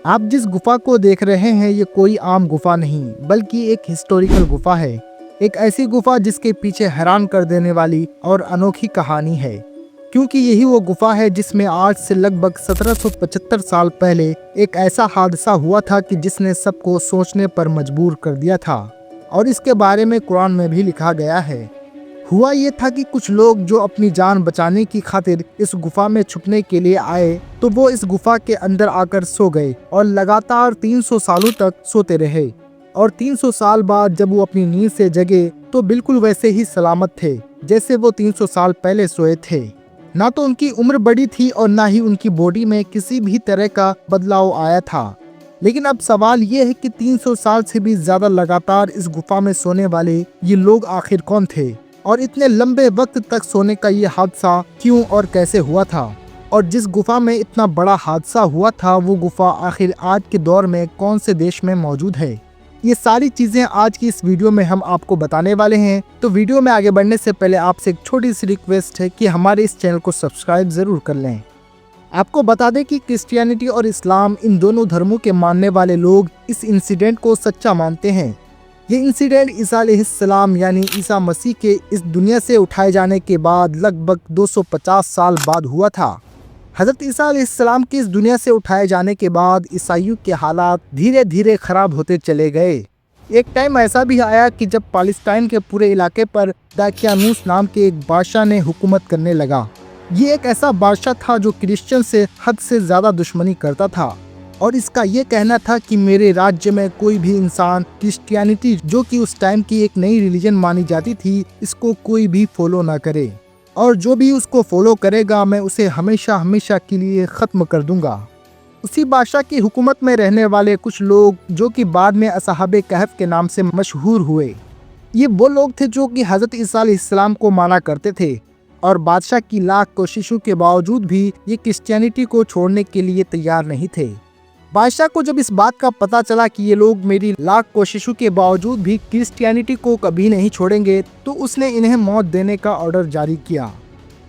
آپ جس گفا کو دیکھ رہے ہیں یہ کوئی عام گفا نہیں بلکہ ایک ہسٹوریکل گفا ہے۔ ایک ایسی گفا جس کے پیچھے حیران کر دینے والی اور انوکھی کہانی ہے، کیونکہ یہی وہ گفا ہے جس میں آج سے لگ بھگ 1775 سال پہلے ایک ایسا حادثہ ہوا تھا کہ جس نے سب کو سوچنے پر مجبور کر دیا تھا، اور اس کے بارے میں قرآن میں بھی لکھا گیا ہے۔ ہوا یہ تھا کہ کچھ لوگ جو اپنی جان بچانے کی خاطر اس گفا میں چھپنے کے لیے آئے تو وہ اس گفا کے اندر آ کر سو گئے اور لگاتار 300 سالوں تک سوتے رہے، اور 300 سال بعد جب وہ اپنی نیند سے جگے تو بالکل ویسے ہی سلامت تھے جیسے وہ 300 سال پہلے سوئے تھے۔ نہ تو ان کی عمر بڑی تھی اور نہ ہی ان کی باڈی میں کسی بھی طرح کا بدلاؤ آیا تھا۔ لیکن اب سوال یہ ہے کہ 300 سال سے بھی زیادہ لگاتار اس گفا میں سونے والے یہ لوگ آخر کون تھے، اور اتنے لمبے وقت تک سونے کا یہ حادثہ کیوں اور کیسے ہوا تھا، اور جس گفا میں اتنا بڑا حادثہ ہوا تھا وہ گفا آخر آج کے دور میں کون سے دیش میں موجود ہے۔ یہ ساری چیزیں آج کی اس ویڈیو میں ہم آپ کو بتانے والے ہیں، تو ویڈیو میں آگے بڑھنے سے پہلے آپ سے ایک چھوٹی سی ریکویسٹ ہے کہ ہمارے اس چینل کو سبسکرائب ضرور کر لیں۔ آپ کو بتا دیں کہ کرسچینٹی اور اسلام ان دونوں دھرموں کے ماننے والے لوگ اس انسیڈنٹ کو سچا مانتے ہیں۔ یہ انسیڈنٹ عیسیٰ علیہ السلام یعنی عیسیٰ مسیح کے اس دنیا سے اٹھائے جانے کے بعد لگ بھگ 250 سال بعد ہوا تھا۔ حضرت عیسیٰ علیہ السلام کے اس دنیا سے اٹھائے جانے کے بعد عیسائیوں کے حالات دھیرے دھیرے خراب ہوتے چلے گئے۔ ایک ٹائم ایسا بھی آیا کہ جب پالسٹائن کے پورے علاقے پر دقیانوس نام کے ایک بادشاہ نے حکومت کرنے لگا۔ یہ ایک ایسا بادشاہ تھا جو کرسچن سے حد سے زیادہ دشمنی کرتا تھا، اور اس کا یہ کہنا تھا کہ میرے راجیہ میں کوئی بھی انسان کرسچینٹی، جو کہ اس ٹائم کی ایک نئی ریلیجن مانی جاتی تھی، اس کو کوئی بھی فالو نہ کرے، اور جو بھی اس کو فالو کرے گا میں اسے ہمیشہ ہمیشہ کے لیے ختم کر دوں گا۔ اسی بادشاہ کی حکومت میں رہنے والے کچھ لوگ جو کہ بعد میں اصحاب کہف کے نام سے مشہور ہوئے، یہ وہ لوگ تھے جو کہ حضرت عیسیٰ علیہ السلام کو مانا کرتے تھے، اور بادشاہ کی لاکھ کوششوں کے باوجود بھی یہ کرسچینٹی کو چھوڑنے کے لیے تیار نہیں تھے۔ بادشاہ کو جب اس بات کا پتا چلا کہ یہ لوگ میری لاکھ کوششوں کے باوجود بھی کرسچینٹی کو کبھی نہیں چھوڑیں گے تو اس نے انہیں موت دینے کا آرڈر جاری کیا۔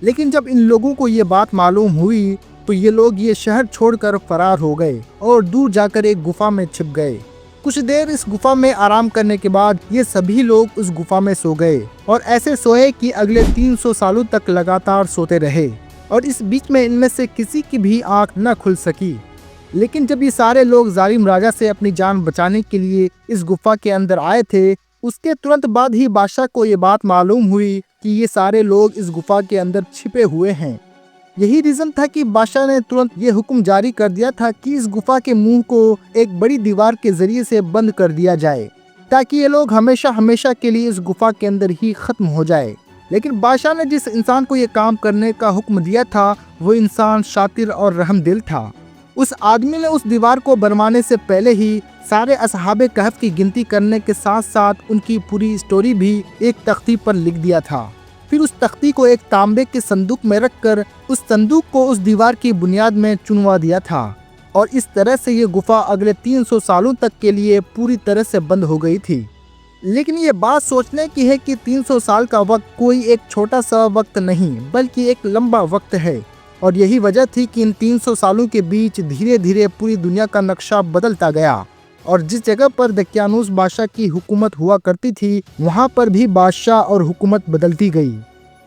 لیکن جب ان لوگوں کو یہ بات معلوم ہوئی تو یہ لوگ یہ شہر چھوڑ کر فرار ہو گئے اور دور جا کر ایک گفا میں چھپ گئے۔ کچھ دیر اس گفا میں آرام کرنے کے بعد یہ سبھی لوگ اس گفا میں سو گئے، اور ایسے سوئے کہ اگلے 300 سالوں تک لگاتار سوتے رہے، اور اس بیچ میں ان میں سے کسی کی بھی آنکھ نہ کھل سکی۔ لیکن جب یہ سارے لوگ ظالم راجہ سے اپنی جان بچانے کے لیے اس گفا کے اندر آئے تھے، اس کے ترنت بعد ہی بادشاہ کو یہ بات معلوم ہوئی کہ یہ سارے لوگ اس گفا کے اندر چھپے ہوئے ہیں۔ یہی ریزن تھا کہ بادشاہ نے ترنت یہ حکم جاری کر دیا تھا کہ اس گفا کے منہ کو ایک بڑی دیوار کے ذریعے سے بند کر دیا جائے، تاکہ یہ لوگ ہمیشہ ہمیشہ کے لیے اس گفا کے اندر ہی ختم ہو جائے۔ لیکن بادشاہ نے جس انسان کو یہ کام کرنے کا حکم دیا تھا وہ انسان شاطر اور رحم دل تھا۔ اس آدمی نے اس دیوار کو بنوانے سے پہلے ہی سارے اصحاب کہف کی گنتی کرنے کے ساتھ ساتھ ان کی پوری اسٹوری بھی ایک تختی پر لکھ دیا تھا۔ پھر اس تختی کو ایک تانبے کے صندوق میں رکھ کر اس صندوق کو اس دیوار کی بنیاد میں چنوا دیا تھا، اور اس طرح سے یہ گفا اگلے 300 سالوں تک کے لیے پوری طرح سے بند ہو گئی تھی۔ لیکن یہ بات سوچنے کی ہے کہ 300 سال کا وقت کوئی ایک چھوٹا سا وقت نہیں بلکہ ایک لمبا وقت ہے، اور یہی وجہ تھی کہ ان 300 سالوں کے بیچ دھیرے دھیرے پوری دنیا کا نقشہ بدلتا گیا، اور جس جگہ پر دقیانوس بادشاہ کی حکومت ہوا کرتی تھی وہاں پر بھی بادشاہ اور حکومت بدلتی گئی،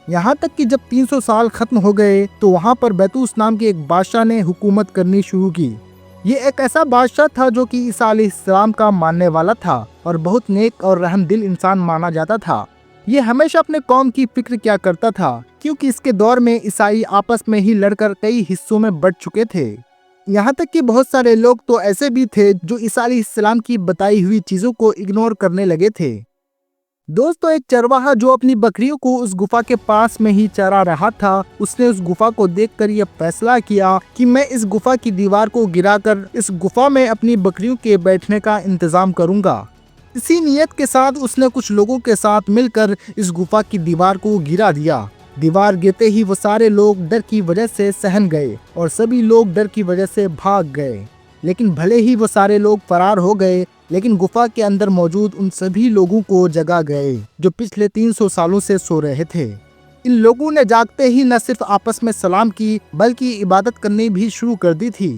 یہاں تک کہ جب 300 سال ختم ہو گئے تو وہاں پر بیتوس نام کے ایک بادشاہ نے حکومت کرنی شروع کی۔ یہ ایک ایسا بادشاہ تھا جو کہ عیسیٰ علیہ السلام کا ماننے والا تھا اور بہت نیک اور رحم دل انسان مانا جاتا تھا۔ یہ ہمیشہ اپنے قوم کی فکر کیا کرتا تھا، کیونکہ اس کے دور میں عیسائی آپس میں ہی لڑ کر کئی حصوں میں بٹ چکے تھے، یہاں تک کہ بہت سارے لوگ تو ایسے بھی تھے جو عیسیٰ علیہ السلام کی بتائی ہوئی چیزوں کو اگنور کرنے لگے تھے۔ دوستو، ایک چرواہا جو اپنی بکریوں کو اس گفا کے پاس میں ہی چرا رہا تھا، اس نے اس گفا کو دیکھ کر یہ فیصلہ کیا کہ میں اس گفا کی دیوار کو گرا کر اس گفا میں اپنی بکریوں کے بیٹھنے کا انتظام کروں گا۔ اسی نیت کے ساتھ اس نے کچھ لوگوں کے ساتھ مل کر اس گفا کی دیوار کو گرا دیا۔ دیوار گرتے ہی وہ سارے لوگ ڈر کی وجہ سے سہم گئے اور سبھی لوگ ڈر کی وجہ سے بھاگ گئے۔ لیکن بھلے ہی وہ سارے لوگ فرار ہو گئے، لیکن گفا کے اندر موجود ان سبھی لوگوں کو جگا گئے جو پچھلے 300 سالوں سے سو رہے تھے۔ ان لوگوں نے جاگتے ہی نہ صرف آپس میں سلام کی بلکہ عبادت کرنی بھی شروع کر دی تھی۔